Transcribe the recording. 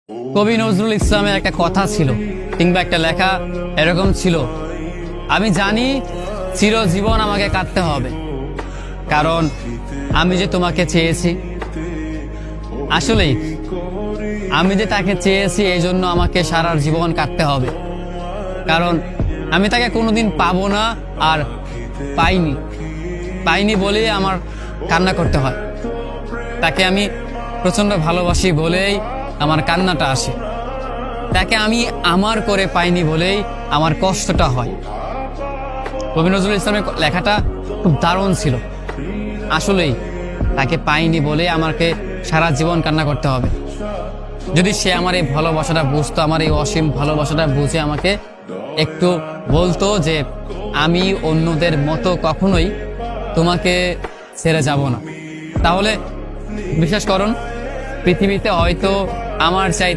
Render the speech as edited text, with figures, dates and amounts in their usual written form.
কবি নজরুল ইসলামের একটা কথা ছিল কিংবা একটা লেখা এরকম ছিল, আমি জানি চিরজীবন আমাকে কাঁদতে হবে, কারণ আমি যে তোমাকে চেয়েছি। আসলেই আমি যে তাকে চেয়েছি এই জন্য আমাকে সারা জীবন কাঁদতে হবে, কারণ আমি তাকে কোনোদিন পাবো না, আর পাইনি বলেই আমার কান্না করতে হয়। তাকে আমি প্রচন্ড ভালোবাসি বলেই আমার কান্নাটা আসে, তাকে আমি আমার করে পাইনি বলেই আমার কষ্টটা হয়। কবি নজরুল ইসলামের লেখাটা খুব দারুণ ছিল। আসলেই তাকে পাইনি বলে আমাকে সারা জীবন কান্না করতে হবে। যদি সে আমার এই ভালোবাসাটা বুঝতো, আমার এই অসীম ভালোবাসাটা বুঝে আমাকে একটু বলতো যে আমি অন্যদের মতো কখনোই তোমাকে ছেড়ে যাব না, তাহলে বিশ্বাস করুন পৃথিবীতে হয়তো আমার চাই